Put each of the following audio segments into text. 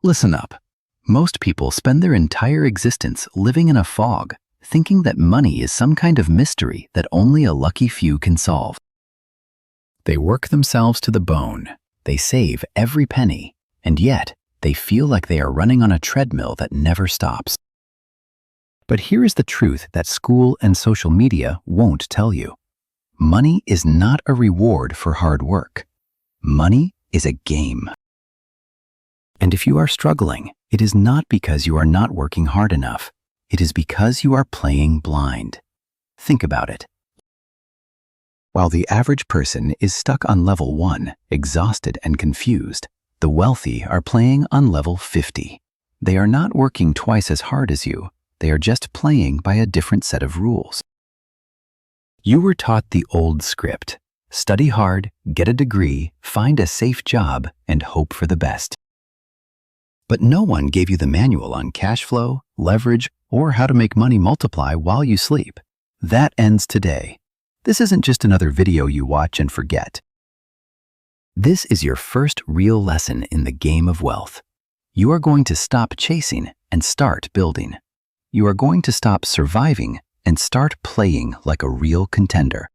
Listen up. Most people spend their entire existence living in a fog, thinking that money is some kind of mystery that only a lucky few can solve. They work themselves to the bone, they save every penny, and yet they feel like they are running on a treadmill that never stops. But here is the truth that school and social media won't tell you. Money is not a reward for hard work. Money is a game. And if you are struggling, it is not because you are not working hard enough. It is because you are playing blind. Think about it. While the average person is stuck on level 1, exhausted and confused, the wealthy are playing on level 50. They are not working twice as hard as you. They are just playing by a different set of rules. You were taught the old script. Study hard, get a degree, find a safe job, and hope for the best. But no one gave you the manual on cash flow, leverage, or how to make money multiply while you sleep. That ends today. This isn't just another video you watch and forget. This is your first real lesson in the game of wealth. You are going to stop chasing and start building. You are going to stop surviving and start playing like a real contender.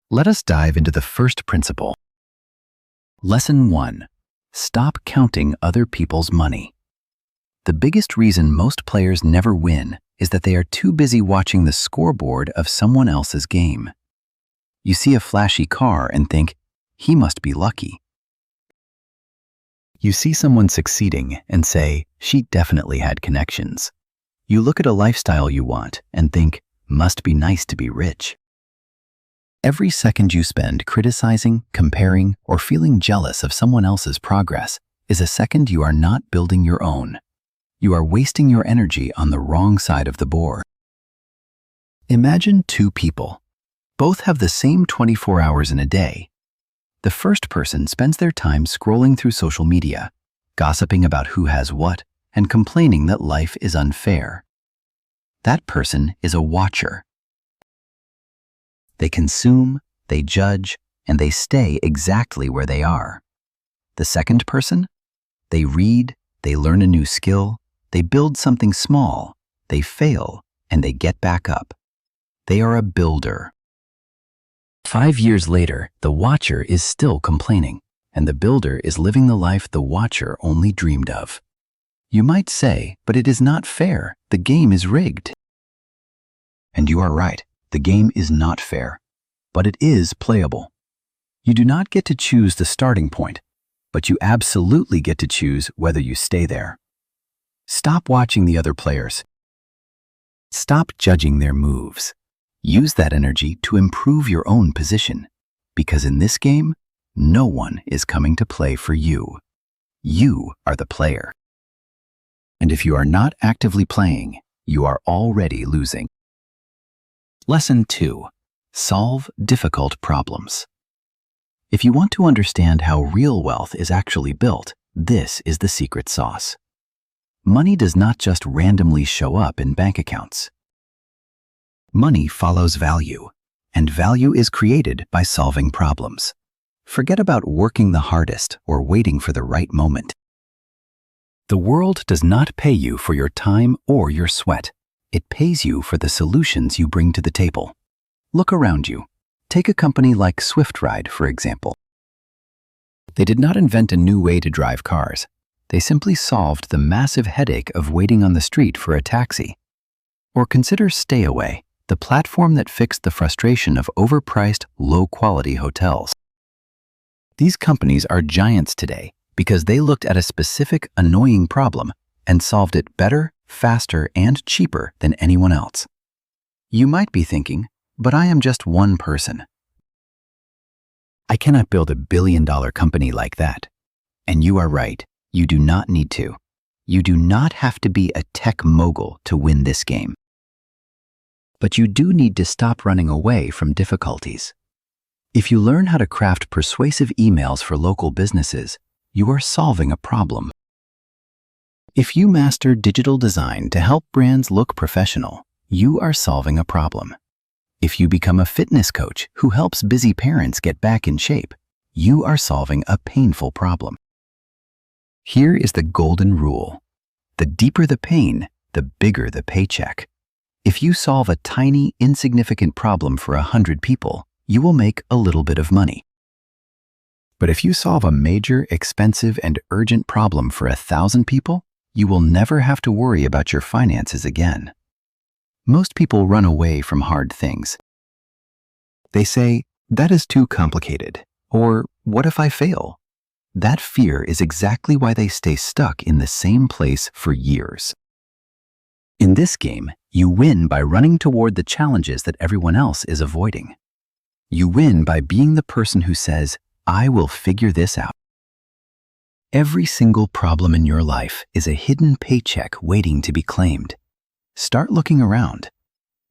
Let us dive into the first principle. Lesson 1. Stop counting other people's money. The biggest reason most players never win is that they are too busy watching the scoreboard of someone else's game. You see a flashy car and think, he must be lucky. You see someone succeeding and say, she definitely had connections. You look at a lifestyle you want and think, must be nice to be rich. Every second you spend criticizing, comparing, or feeling jealous of someone else's progress is a second you are not building your own. You are wasting your energy on the wrong side of the board. Imagine two people. Both have the same 24 hours in a day. The first person spends their time scrolling through social media, gossiping about who has what, and complaining that life is unfair. That person is a watcher. They consume, they judge, and they stay exactly where they are. The second person? They read, they learn a new skill, they build something small, they fail, and they get back up. They are a builder. 5 years later, the watcher is still complaining, and the builder is living the life the watcher only dreamed of. You might say, but it is not fair. The game is rigged. And you are right. The game is not fair, but it is playable. You do not get to choose the starting point, but you absolutely get to choose whether you stay there. Stop watching the other players. Stop judging their moves. Use that energy to improve your own position, because in this game, no one is coming to play for you. You are the player. And if you are not actively playing, you are already losing. Lesson 2. Solve difficult problems. If you want to understand how real wealth is actually built, this is the secret sauce. Money does not just randomly show up in bank accounts. Money follows value, and value is created by solving problems. Forget about working the hardest or waiting for the right moment. The world does not pay you for your time or your sweat. It pays you for the solutions you bring to the table. Look around you. Take a company like SwiftRide, for example. They did not invent a new way to drive cars. They simply solved the massive headache of waiting on the street for a taxi. Or consider Stayaway, the platform that fixed the frustration of overpriced, low-quality hotels. These companies are giants today because they looked at a specific, annoying problem and solved it better, faster, and cheaper than anyone else. You might be thinking, but I am just one person. I cannot build $1 billion company like that. And you are right, you do not need to. You do not have to be a tech mogul to win this game. But you do need to stop running away from difficulties. If you learn how to craft persuasive emails for local businesses, you are solving a problem. If you master digital design to help brands look professional, you are solving a problem. If you become a fitness coach who helps busy parents get back in shape, you are solving a painful problem. Here is the golden rule. The deeper the pain, the bigger the paycheck. If you solve a tiny, insignificant problem for 100 people, you will make a little bit of money. But if you solve a major, expensive, and urgent problem for 1,000 people, you will never have to worry about your finances again. Most people run away from hard things. They say, "That is too complicated," or "What if I fail?" That fear is exactly why they stay stuck in the same place for years. In this game, you win by running toward the challenges that everyone else is avoiding. You win by being the person who says, "I will figure this out." Every single problem in your life is a hidden paycheck waiting to be claimed. Start looking around.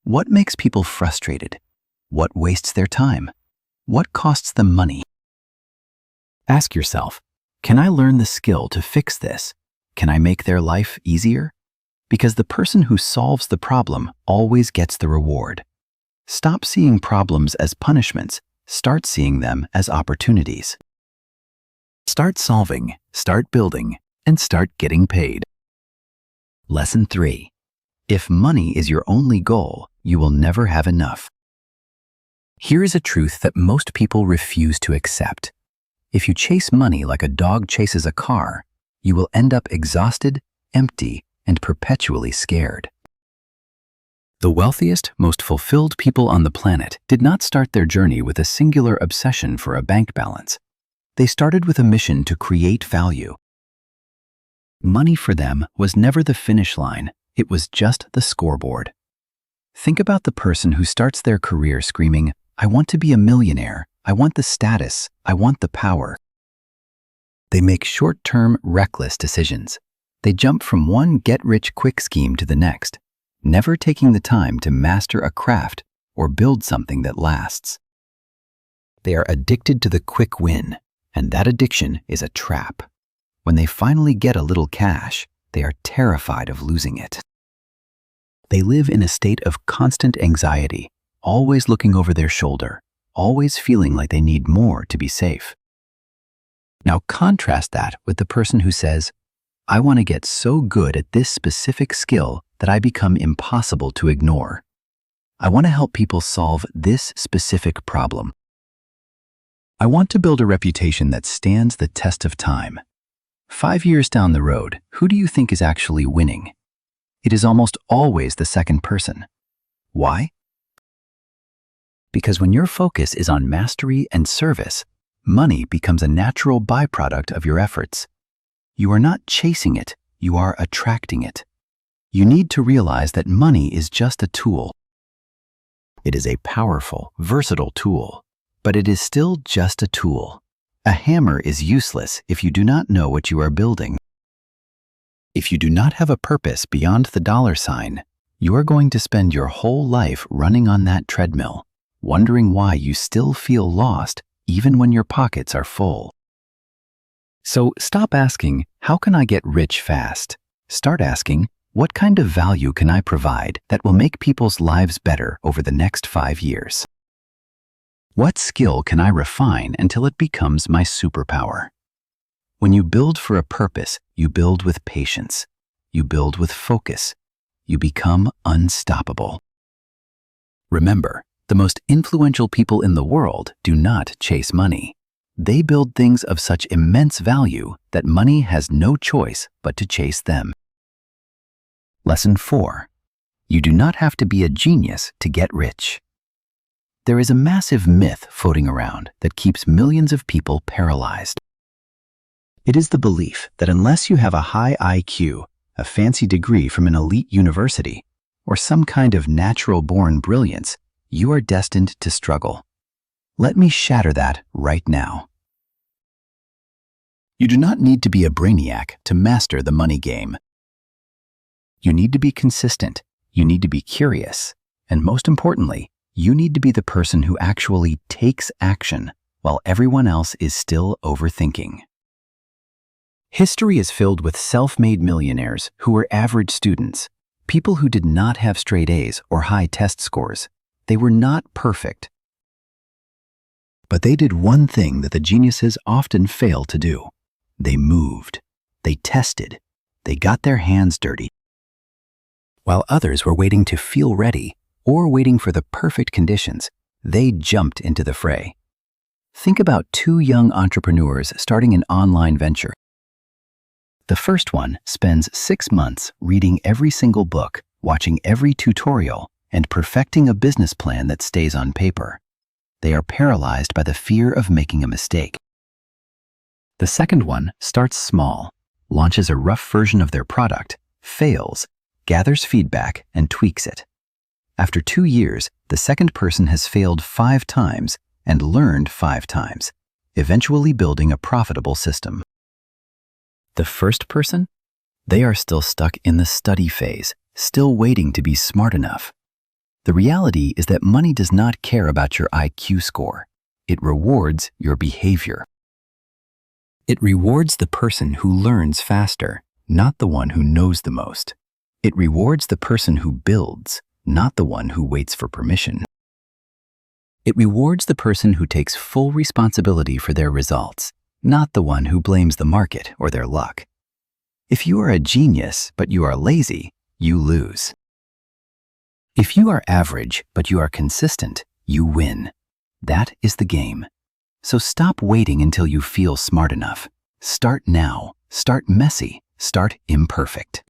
What makes people frustrated? What wastes their time? What costs them money? Ask yourself, can I learn the skill to fix this? Can I make their life easier? Because the person who solves the problem always gets the reward. Stop seeing problems as punishments. Start seeing them as opportunities. Start solving, start building, and start getting paid. Lesson 3. If money is your only goal, you will never have enough. Here is a truth that most people refuse to accept. If you chase money like a dog chases a car, you will end up exhausted, empty, and perpetually scared. The wealthiest, most fulfilled people on the planet did not start their journey with a singular obsession for a bank balance. They started with a mission to create value. Money for them was never the finish line, it was just the scoreboard. Think about the person who starts their career screaming, "I want to be a millionaire, I want the status, I want the power." They make short-term, reckless decisions. They jump from one get-rich-quick scheme to the next, never taking the time to master a craft or build something that lasts. They are addicted to the quick win, and that addiction is a trap. When they finally get a little cash, they are terrified of losing it. They live in a state of constant anxiety, always looking over their shoulder, always feeling like they need more to be safe. Now contrast that with the person who says, "I want to get so good at this specific skill that I become impossible to ignore. I want to help people solve this specific problem. I want to build a reputation that stands the test of time." 5 years down the road, who do you think is actually winning? It is almost always the second person. Why? Because when your focus is on mastery and service, money becomes a natural byproduct of your efforts. You are not chasing it, you are attracting it. You need to realize that money is just a tool. It is a powerful, versatile tool, but it is still just a tool. A hammer is useless if you do not know what you are building. If you do not have a purpose beyond the dollar sign, you are going to spend your whole life running on that treadmill, wondering why you still feel lost even when your pockets are full. So stop asking, "How can I get rich fast?" Start asking, "What kind of value can I provide that will make people's lives better over the next 5 years? What skill can I refine until it becomes my superpower?" When you build for a purpose, you build with patience. You build with focus. You become unstoppable. Remember, the most influential people in the world do not chase money. They build things of such immense value that money has no choice but to chase them. Lesson 4. You do not have to be a genius to get rich. There is a massive myth floating around that keeps millions of people paralyzed. It is the belief that unless you have a high IQ, a fancy degree from an elite university, or some kind of natural-born brilliance, you are destined to struggle. Let me shatter that right now. You do not need to be a brainiac to master the money game. You need to be consistent, you need to be curious, and most importantly, you need to be the person who actually takes action while everyone else is still overthinking. History is filled with self-made millionaires who were average students, people who did not have straight A's or high test scores. They were not perfect. But they did one thing that the geniuses often fail to do. They moved. They tested. They got their hands dirty. While others were waiting to feel ready or waiting for the perfect conditions, they jumped into the fray. Think about two young entrepreneurs starting an online venture. The first one spends 6 months reading every single book, watching every tutorial, and perfecting a business plan that stays on paper. They are paralyzed by the fear of making a mistake. The second one starts small, launches a rough version of their product, fails, gathers feedback, and tweaks it. After 2 years, the second person has failed 5 times and learned 5 times, eventually building a profitable system. The first person? They are still stuck in the study phase, still waiting to be smart enough. The reality is that money does not care about your IQ score. It rewards your behavior. It rewards the person who learns faster, not the one who knows the most. It rewards the person who builds, not the one who waits for permission. It rewards the person who takes full responsibility for their results, not the one who blames the market or their luck. If you are a genius but you are lazy, you lose. If you are average but you are consistent, you win. That is the game. So stop waiting until you feel smart enough. Start now. Start messy. Start imperfect.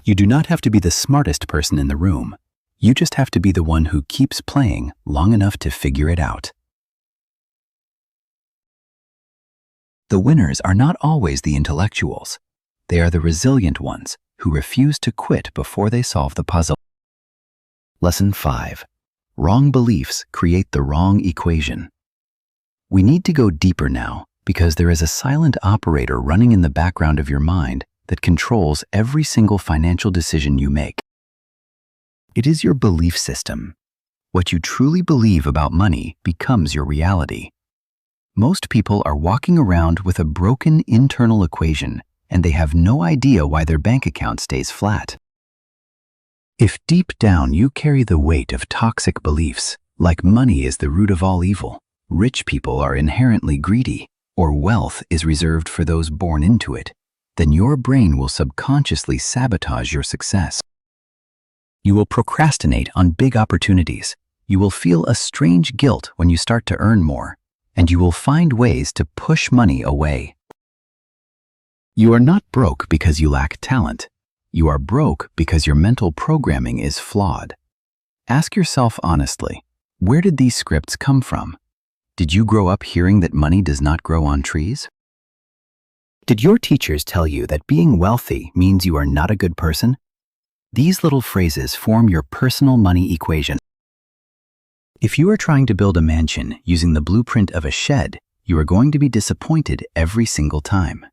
You do not have to be the smartest person in the room. You just have to be the one who keeps playing long enough to figure it out. The winners are not always the intellectuals. They are the resilient ones who refuse to quit before they solve the puzzle. Lesson 5. Wrong beliefs create the wrong equation. We need to go deeper now because there is a silent operator running in the background of your mind that controls every single financial decision you make. It is your belief system. What you truly believe about money becomes your reality. Most people are walking around with a broken internal equation, and they have no idea why their bank account stays flat. If deep down you carry the weight of toxic beliefs, like money is the root of all evil, rich people are inherently greedy, or wealth is reserved for those born into it, then your brain will subconsciously sabotage your success. You will procrastinate on big opportunities. You will feel a strange guilt when you start to earn more, and you will find ways to push money away. You are not broke because you lack talent. You are broke because your mental programming is flawed. Ask yourself honestly, where did these scripts come from? Did you grow up hearing that money does not grow on trees? Did your teachers tell you that being wealthy means you are not a good person? These little phrases form your personal money equation. If you are trying to build a mansion using the blueprint of a shed, you are going to be disappointed every single time.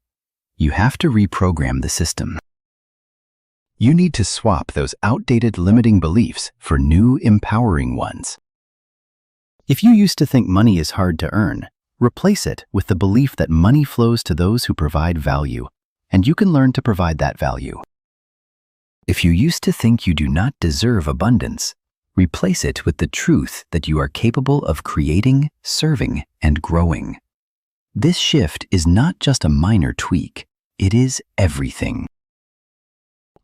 You have to reprogram the system. You need to swap those outdated limiting beliefs for new empowering ones. If you used to think money is hard to earn, replace it with the belief that money flows to those who provide value, and you can learn to provide that value. If you used to think you do not deserve abundance, replace it with the truth that you are capable of creating, serving, and growing. This shift is not just a minor tweak, it is everything.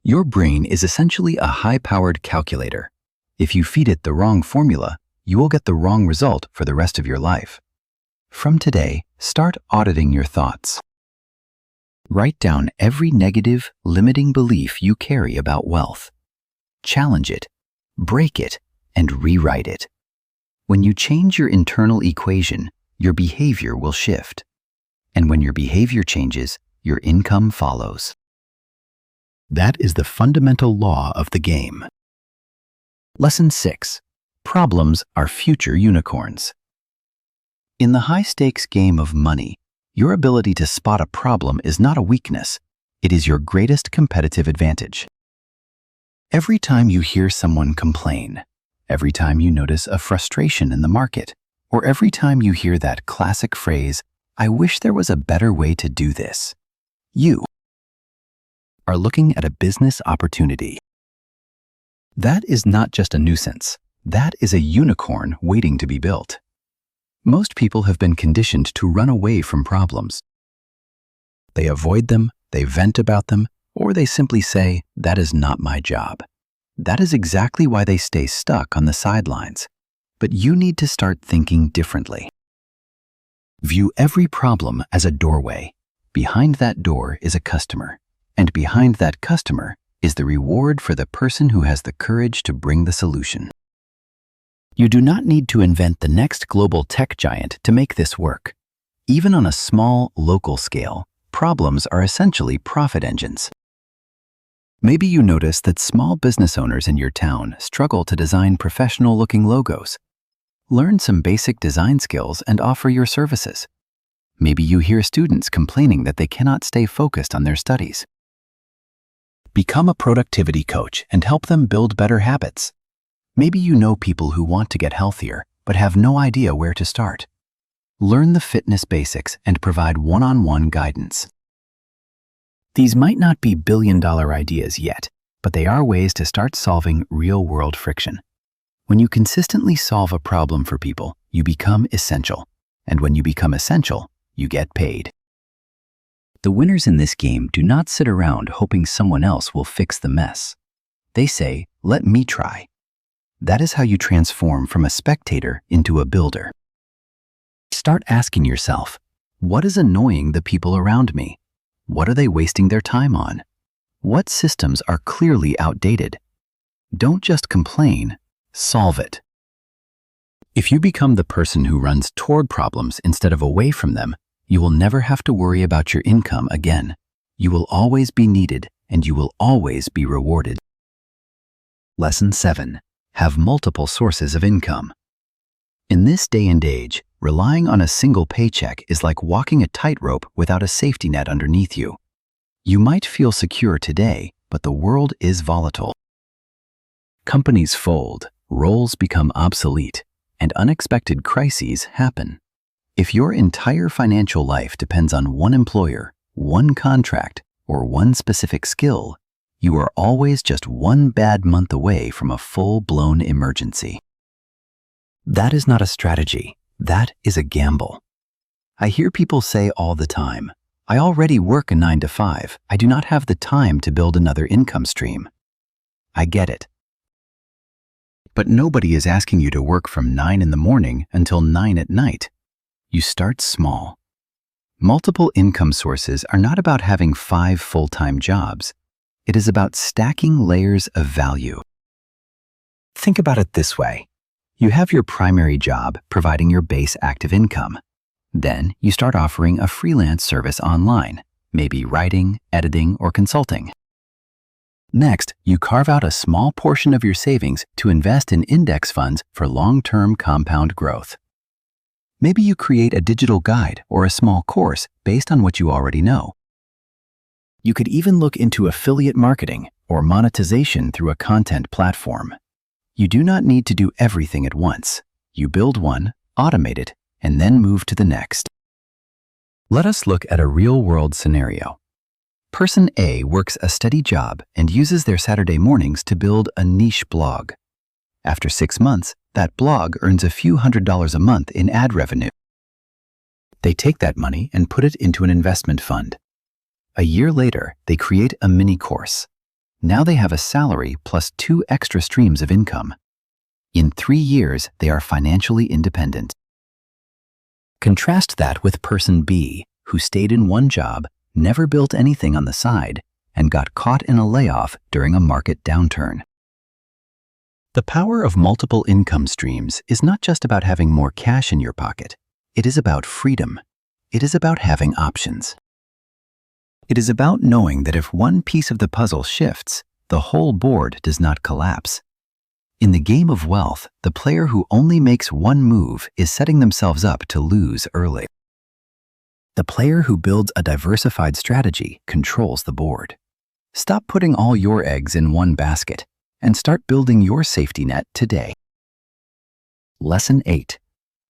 Your brain is essentially a high-powered calculator. If you feed it the wrong formula, you will get the wrong result for the rest of your life. From today, start auditing your thoughts. Write down every negative, limiting belief you carry about wealth. Challenge it, break it, and rewrite it. When you change your internal equation, your behavior will shift. And when your behavior changes, your income follows. That is the fundamental law of the game. Lesson 6. Problems are future unicorns. In the high-stakes game of money, your ability to spot a problem is not a weakness. It is your greatest competitive advantage. Every time you hear someone complain, every time you notice a frustration in the market, or every time you hear that classic phrase, "I wish there was a better way to do this," you are looking at a business opportunity. That is not just a nuisance. That is a unicorn waiting to be built. Most people have been conditioned to run away from problems. They avoid them, they vent about them, or they simply say, "That is not my job." That is exactly why they stay stuck on the sidelines. But you need to start thinking differently. View every problem as a doorway. Behind that door is a customer, and behind that customer is the reward for the person who has the courage to bring the solution. You do not need to invent the next global tech giant to make this work. Even on a small, local scale, problems are essentially profit engines. Maybe you notice that small business owners in your town struggle to design professional-looking logos. Learn some basic design skills and offer your services. Maybe you hear students complaining that they cannot stay focused on their studies. Become a productivity coach and help them build better habits. Maybe you know people who want to get healthier but have no idea where to start. Learn the fitness basics and provide one-on-one guidance. These might not be billion-dollar ideas yet, but they are ways to start solving real-world friction. When you consistently solve a problem for people, you become essential. And when you become essential, you get paid. The winners in this game do not sit around hoping someone else will fix the mess. They say, "Let me try." That is how you transform from a spectator into a builder. Start asking yourself, what is annoying the people around me? What are they wasting their time on? What systems are clearly outdated? Don't just complain, solve it. If you become the person who runs toward problems instead of away from them, you will never have to worry about your income again. You will always be needed, and you will always be rewarded. Lesson 7. Have multiple sources of income. In this day and age, relying on a single paycheck is like walking a tightrope without a safety net underneath you. You might feel secure today, but the world is volatile. Companies fold, roles become obsolete, and unexpected crises happen. If your entire financial life depends on one employer, one contract, or one specific skill, you are always just one bad month away from a full-blown emergency. That is not a strategy. That is a gamble. I hear people say all the time, "I already work a 9 to 5. I do not have the time to build another income stream." I get it. But nobody is asking you to work from 9 in the morning until 9 at night. You start small. Multiple income sources are not about having 5 full-time jobs. It is about stacking layers of value. Think about it this way. You have your primary job providing your base active income. Then you start offering a freelance service online, maybe writing, editing, or consulting. Next, you carve out a small portion of your savings to invest in index funds for long-term compound growth. Maybe you create a digital guide or a small course based on what you already know. You could even look into affiliate marketing or monetization through a content platform. You do not need to do everything at once. You build one, automate it, and then move to the next. Let us look at a real-world scenario. Person A works a steady job and uses their Saturday mornings to build a niche blog. After 6 months, that blog earns a few $100s a month in ad revenue. They take that money and put it into an investment fund. A year later, they create a mini course. Now they have a salary plus 2 extra streams of income. In 3 years, they are financially independent. Contrast that with person B, who stayed in one job, never built anything on the side, and got caught in a layoff during a market downturn. The power of multiple income streams is not just about having more cash in your pocket. It is about freedom. It is about having options. It is about knowing that if one piece of the puzzle shifts, the whole board does not collapse. In the game of wealth, the player who only makes one move is setting themselves up to lose early. The player who builds a diversified strategy controls the board. Stop putting all your eggs in one basket and start building your safety net today. Lesson 8.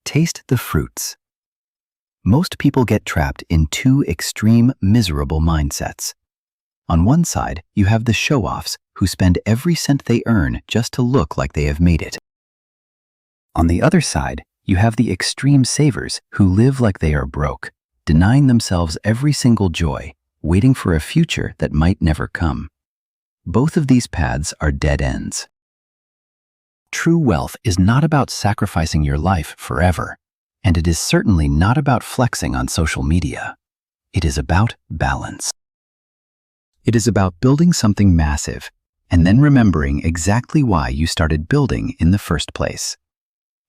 Taste the fruits. Most people get trapped in 2 extreme, miserable mindsets. On one side, you have the show-offs who spend every cent they earn just to look like they have made it. On the other side, you have the extreme savers who live like they are broke, denying themselves every single joy waiting for a future that might never come. Both of these paths are dead ends. True wealth is not about sacrificing your life forever, and it is certainly not about flexing on social media. It is about balance. It is about building something massive and then remembering exactly why you started building in the first place.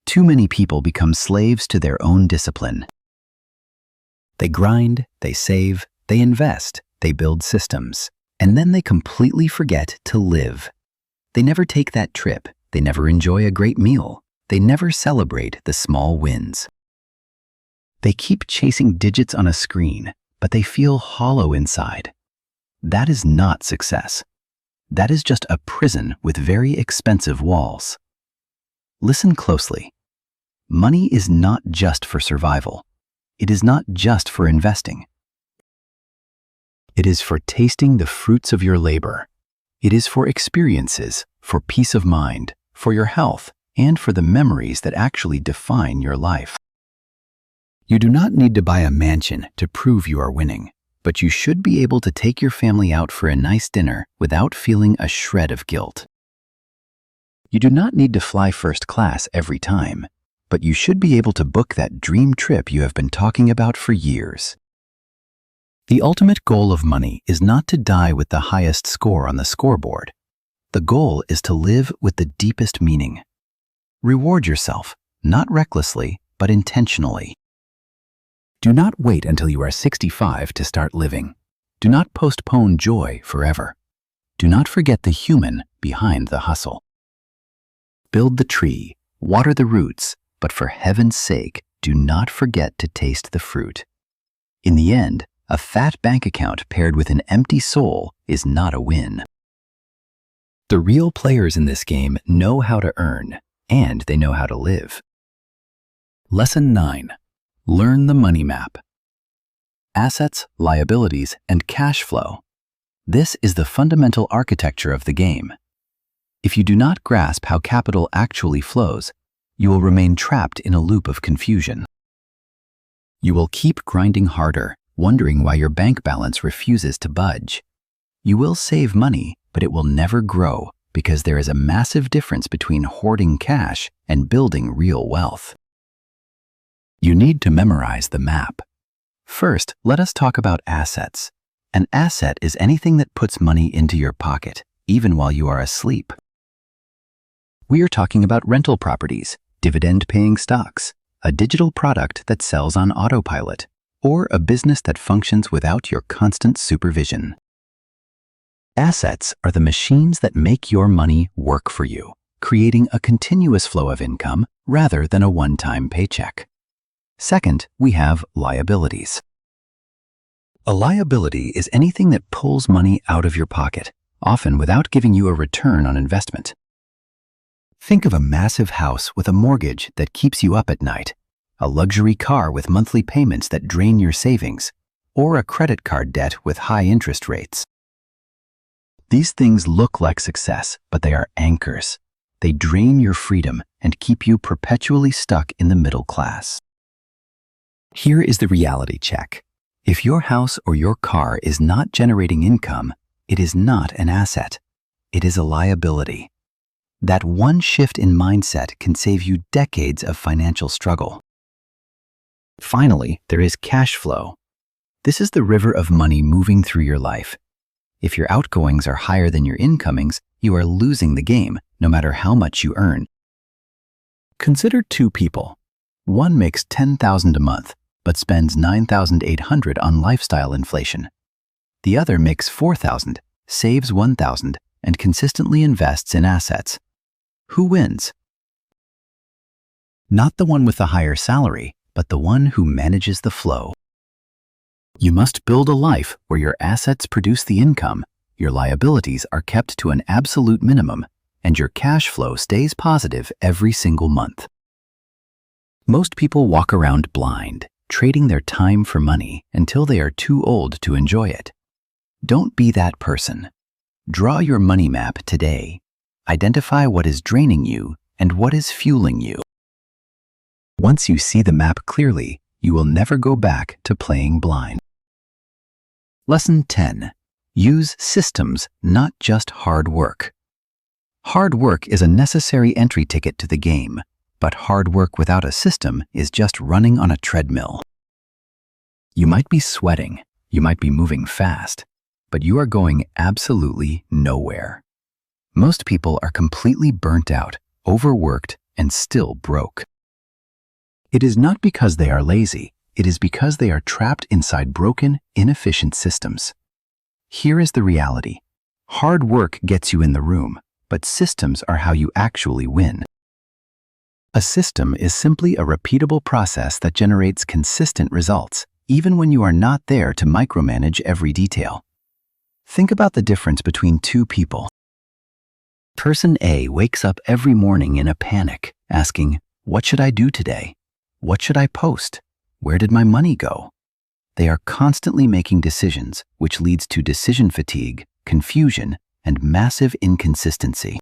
Too many people become slaves to their own discipline. They grind, they save, they invest, they build systems, and then they completely forget to live. They never take that trip, they never enjoy a great meal, they never celebrate the small wins. They keep chasing digits on a screen, but they feel hollow inside. That is not success. That is just a prison with very expensive walls. Listen closely. Money is not just for survival. It is not just for investing. It is for tasting the fruits of your labor. It is for experiences, for peace of mind, for your health, and for the memories that actually define your life. You do not need to buy a mansion to prove you are winning, but you should be able to take your family out for a nice dinner without feeling a shred of guilt. You do not need to fly first class every time, but you should be able to book that dream trip you have been talking about for years. The ultimate goal of money is not to die with the highest score on the scoreboard. The goal is to live with the deepest meaning. Reward yourself, not recklessly, but intentionally. Do not wait until you are 65 to start living. Do not postpone joy forever. Do not forget the human behind the hustle. Build the tree, water the roots, but for heaven's sake, do not forget to taste the fruit. In the end, a fat bank account paired with an empty soul is not a win. The real players in this game know how to earn, and they know how to live. Lesson 9. Learn the money map. Assets, liabilities, and cash flow. This is the fundamental architecture of the game. If you do not grasp how capital actually flows, you will remain trapped in a loop of confusion. You will keep grinding harder, wondering why your bank balance refuses to budge. You will save money, but it will never grow because there is a massive difference between hoarding cash and building real wealth. You need to memorize the map. First, let us talk about assets. An asset is anything that puts money into your pocket, even while you are asleep. We are talking about rental properties, dividend-paying stocks, a digital product that sells on autopilot, or a business that functions without your constant supervision. Assets are the machines that make your money work for you, creating a continuous flow of income rather than a one-time paycheck. Second, we have liabilities. A liability is anything that pulls money out of your pocket, often without giving you a return on investment. Think of a massive house with a mortgage that keeps you up at night, a luxury car with monthly payments that drain your savings, or a credit card debt with high interest rates. These things look like success, but they are anchors. They drain your freedom and keep you perpetually stuck in the middle class. Here is the reality check. If your house or your car is not generating income, it is not an asset. It is a liability. That one shift in mindset can save you decades of financial struggle. Finally, there is cash flow. This is the river of money moving through your life. If your outgoings are higher than your incomings, you are losing the game, no matter how much you earn. Consider two people. One makes $10,000 a month, but spends $9,800 on lifestyle inflation. The other makes $4,000, saves $1,000, and consistently invests in assets. Who wins? Not the one with the higher salary, but the one who manages the flow. You must build a life where your assets produce the income, your liabilities are kept to an absolute minimum, and your cash flow stays positive every single month. Most people walk around blind, trading their time for money until they are too old to enjoy it. Don't be that person. Draw your money map today. Identify what is draining you and what is fueling you. Once you see the map clearly, you will never go back to playing blind. Lesson 10. Use systems, not just hard work. Hard work is a necessary entry ticket to the game, but hard work without a system is just running on a treadmill. You might be sweating, you might be moving fast, but you are going absolutely nowhere. Most people are completely burnt out, overworked, and still broke. It is not because they are lazy, it is because they are trapped inside broken, inefficient systems. Here is the reality. Hard work gets you in the room, but systems are how you actually win. A system is simply a repeatable process that generates consistent results, even when you are not there to micromanage every detail. Think about the difference between two people. Person A wakes up every morning in a panic, asking, "What should I do today? What should I post? Where did my money go?" They are constantly making decisions, which leads to decision fatigue, confusion, and massive inconsistency.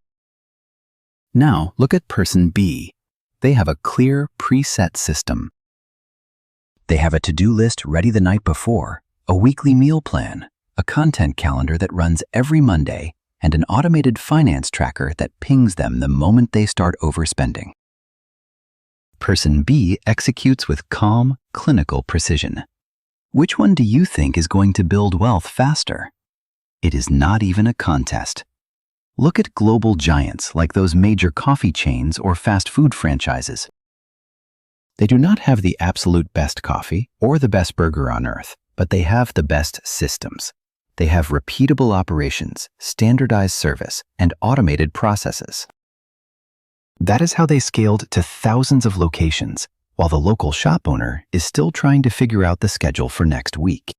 Now, look at person B. They have a clear, preset system. They have a to-do list ready the night before, a weekly meal plan, a content calendar that runs every Monday, and an automated finance tracker that pings them the moment they start overspending. Person B executes with calm, clinical precision. Which one do you think is going to build wealth faster? It is not even a contest. Look at global giants like those major coffee chains or fast food franchises. They do not have the absolute best coffee or the best burger on earth, but they have the best systems. They have repeatable operations, standardized service, and automated processes. That is how they scaled to thousands of locations, while the local shop owner is still trying to figure out the schedule for next week.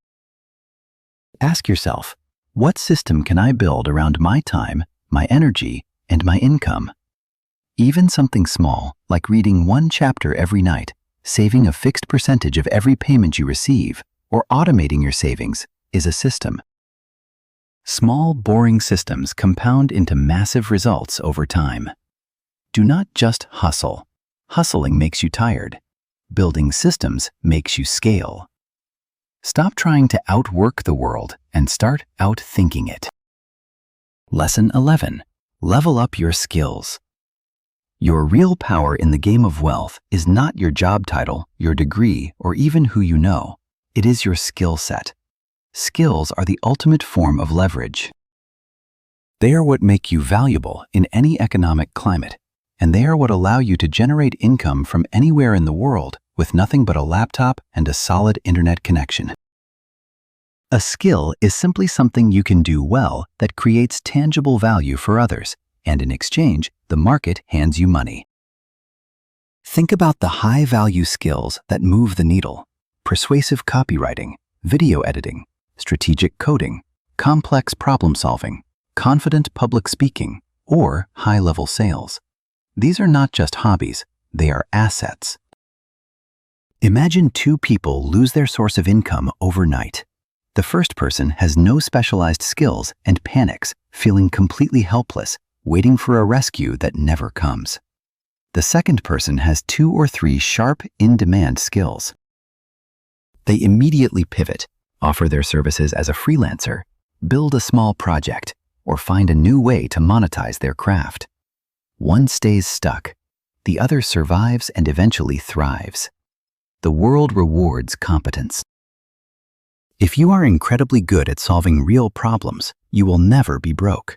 Ask yourself, what system can I build around my time, my energy, and my income? Even something small, like reading one chapter every night, saving a fixed percentage of every payment you receive, or automating your savings, is a system. Small, boring systems compound into massive results over time. Do not just hustle. Hustling makes you tired. Building systems makes you scale. Stop trying to outwork the world and start outthinking it. Lesson 11. Level up your skills. Your real power in the game of wealth is not your job title, your degree, or even who you know. It is your skill set. Skills are the ultimate form of leverage. They are what make you valuable in any economic climate, and they are what allow you to generate income from anywhere in the world with nothing but a laptop and a solid internet connection. A skill is simply something you can do well that creates tangible value for others, and in exchange, the market hands you money. Think about the high-value skills that move the needle: persuasive copywriting, video editing, strategic coding, complex problem-solving, confident public speaking, or high-level sales. These are not just hobbies, they are assets. Imagine two people lose their source of income overnight. The first person has no specialized skills and panics, feeling completely helpless, waiting for a rescue that never comes. The second person has 2 or 3 sharp, in-demand skills. They immediately pivot, offer their services as a freelancer, build a small project, or find a new way to monetize their craft. One stays stuck, the other survives and eventually thrives. The world rewards competence. If you are incredibly good at solving real problems, you will never be broke.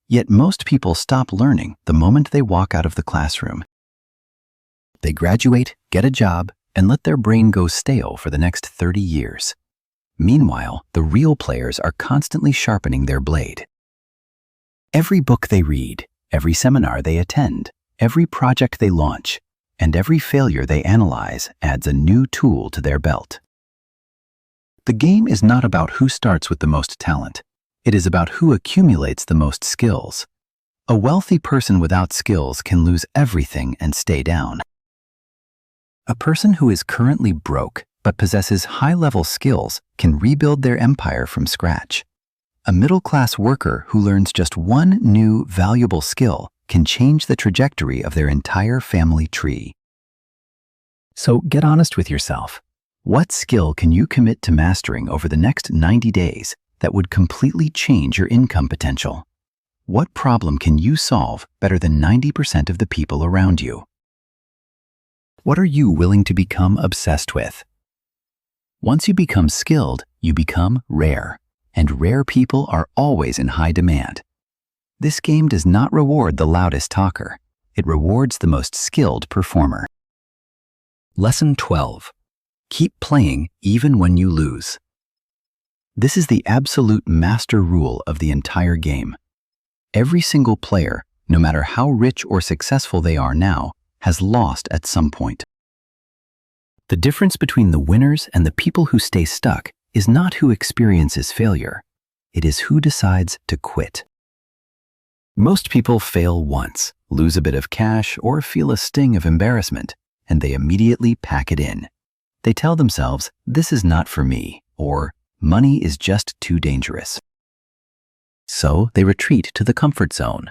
Yet most people stop learning the moment they walk out of the classroom. They graduate, get a job, and let their brain go stale for the next 30 years. Meanwhile, the real players are constantly sharpening their blade. Every book they read, every seminar they attend, every project they launch, and every failure they analyze adds a new tool to their belt. The game is not about who starts with the most talent. It is about who accumulates the most skills. A wealthy person without skills can lose everything and stay down. A person who is currently broke but possesses high-level skills can rebuild their empire from scratch. A middle-class worker who learns just one new, valuable skill can change the trajectory of their entire family tree. So get honest with yourself. What skill can you commit to mastering over the next 90 days that would completely change your income potential? What problem can you solve better than 90% of the people around you? What are you willing to become obsessed with? Once you become skilled, you become rare, and rare people are always in high demand. This game does not reward the loudest talker. It rewards the most skilled performer. Lesson 12. Keep playing even when you lose. This is the absolute master rule of the entire game. Every single player, no matter how rich or successful they are now, has lost at some point. The difference between the winners and the people who stay stuck is not who experiences failure. It is who decides to quit. Most people fail once, lose a bit of cash, or feel a sting of embarrassment, and they immediately pack it in. They tell themselves, "This is not for me," or "Money is just too dangerous." So they retreat to the comfort zone.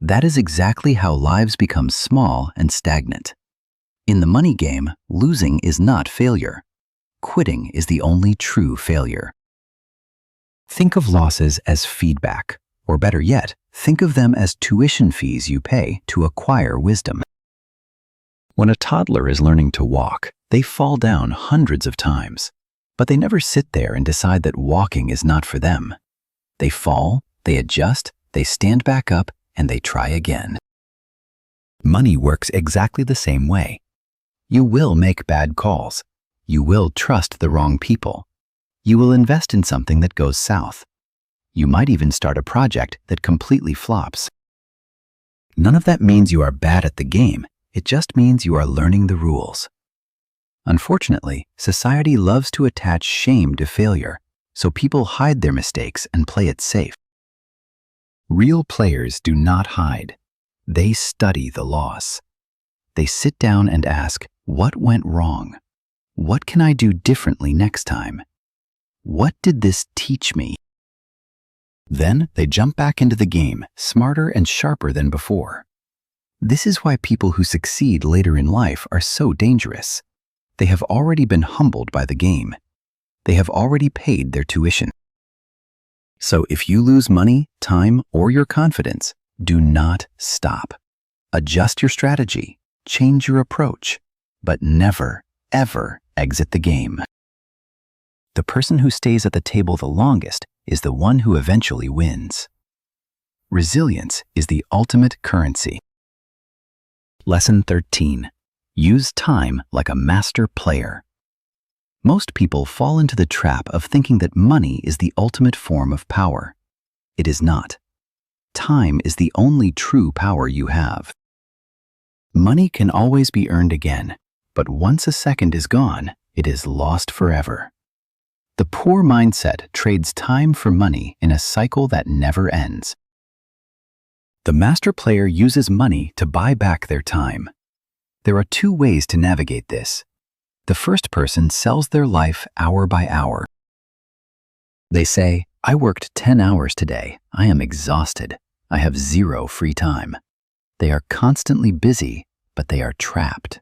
That is exactly how lives become small and stagnant. In the money game, losing is not failure. Quitting is the only true failure. Think of losses as feedback, or better yet, think of them as tuition fees you pay to acquire wisdom. When a toddler is learning to walk, they fall down hundreds of times, but they never sit there and decide that walking is not for them. They fall, they adjust, they stand back up, and they try again. Money works exactly the same way. You will make bad calls. You will trust the wrong people. You will invest in something that goes south. You might even start a project that completely flops. None of that means you are bad at the game. It just means you are learning the rules. Unfortunately, society loves to attach shame to failure, so people hide their mistakes and play it safe. Real players do not hide. They study the loss. They sit down and ask, what went wrong? What can I do differently next time? What did this teach me? Then they jump back into the game, smarter and sharper than before. This is why people who succeed later in life are so dangerous. They have already been humbled by the game. They have already paid their tuition. So if you lose money, time, or your confidence, do not stop. Adjust your strategy, change your approach, but never, ever exit the game. The person who stays at the table the longest is the one who eventually wins. Resilience is the ultimate currency. Lesson 13. Use time like a master player. Most people fall into the trap of thinking that money is the ultimate form of power. It is not. Time is the only true power you have. Money can always be earned again, but once a second is gone, it is lost forever. The poor mindset trades time for money in a cycle that never ends. The master player uses money to buy back their time. There are two ways to navigate this. The first person sells their life hour by hour. They say, "I worked 10 hours today. I am exhausted. I have zero free time." They are constantly busy, but they are trapped.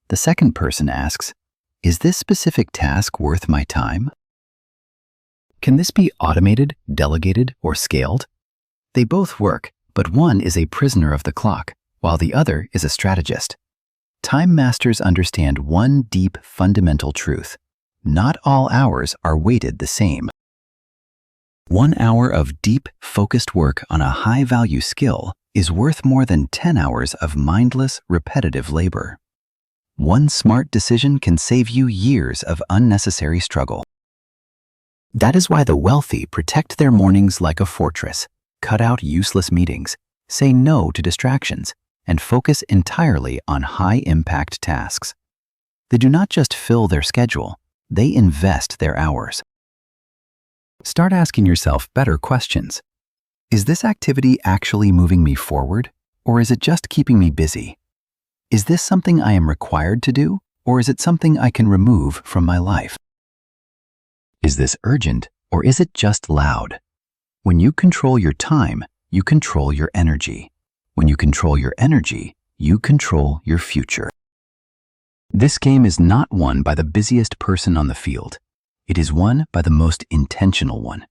The second person asks, "Is this specific task worth my time? Can this be automated, delegated, or scaled?" They both work, but one is a prisoner of the clock, while the other is a strategist. Time masters understand one deep fundamental truth. Not all hours are weighted the same. 1 hour of deep, focused work on a high-value skill is worth more than 10 hours of mindless, repetitive labor. One smart decision can save you years of unnecessary struggle. That is why the wealthy protect their mornings like a fortress, cut out useless meetings, say no to distractions, and focus entirely on high-impact tasks. They do not just fill their schedule, they invest their hours. Start asking yourself better questions. Is this activity actually moving me forward, or is it just keeping me busy? Is this something I am required to do, or is it something I can remove from my life? Is this urgent, or is it just loud? When you control your time, you control your energy. When you control your energy, you control your future. This game is not won by the busiest person on the field. It is won by the most intentional one.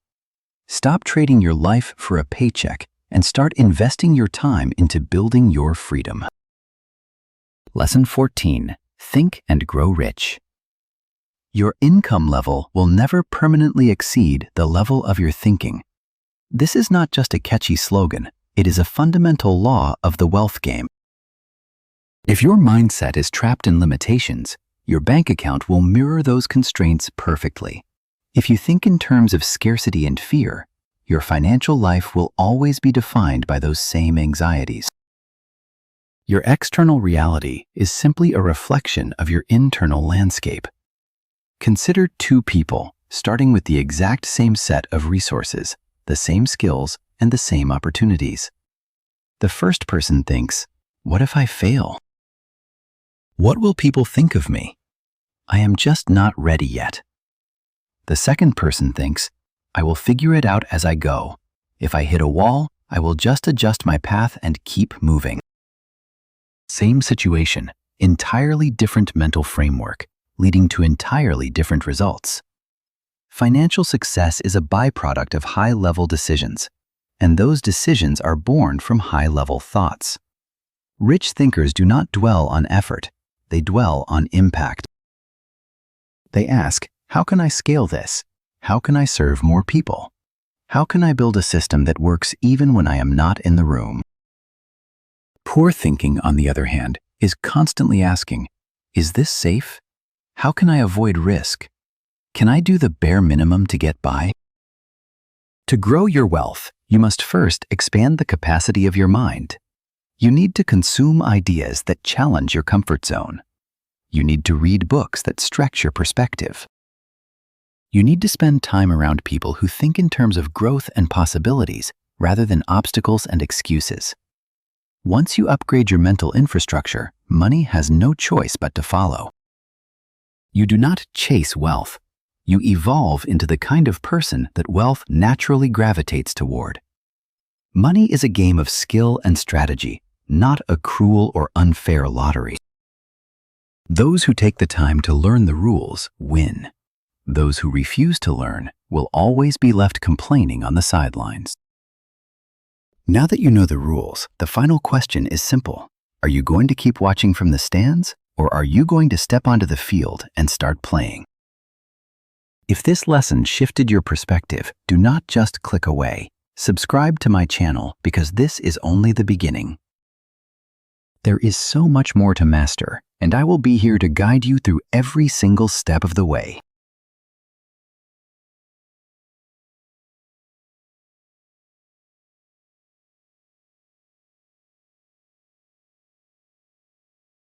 Stop trading your life for a paycheck and start investing your time into building your freedom. Lesson 14. Think and grow rich. Your income level will never permanently exceed the level of your thinking. This is not just a catchy slogan, it is a fundamental law of the wealth game. If your mindset is trapped in limitations, your bank account will mirror those constraints perfectly. If you think in terms of scarcity and fear, your financial life will always be defined by those same anxieties. Your external reality is simply a reflection of your internal landscape. Consider two people starting with the exact same set of resources, the same skills, and the same opportunities. The first person thinks, "What if I fail? What will people think of me? I am just not ready yet." The second person thinks, "I will figure it out as I go. If I hit a wall, I will just adjust my path and keep moving." Same situation, entirely different mental framework, leading to entirely different results. Financial success is a byproduct of high-level decisions, and those decisions are born from high-level thoughts. Rich thinkers do not dwell on effort, they dwell on impact. They ask, how can I scale this? How can I serve more people? How can I build a system that works even when I am not in the room? Poor thinking, on the other hand, is constantly asking, is this safe? How can I avoid risk? Can I do the bare minimum to get by? To grow your wealth, you must first expand the capacity of your mind. You need to consume ideas that challenge your comfort zone. You need to read books that stretch your perspective. You need to spend time around people who think in terms of growth and possibilities rather than obstacles and excuses. Once you upgrade your mental infrastructure, money has no choice but to follow. You do not chase wealth. You evolve into the kind of person that wealth naturally gravitates toward. Money is a game of skill and strategy, not a cruel or unfair lottery. Those who take the time to learn the rules win. Those who refuse to learn will always be left complaining on the sidelines. Now that you know the rules, the final question is simple. Are you going to keep watching from the stands, or are you going to step onto the field and start playing? If this lesson shifted your perspective, do not just click away. Subscribe to my channel because this is only the beginning. There is so much more to master, and I will be here to guide you through every single step of the way.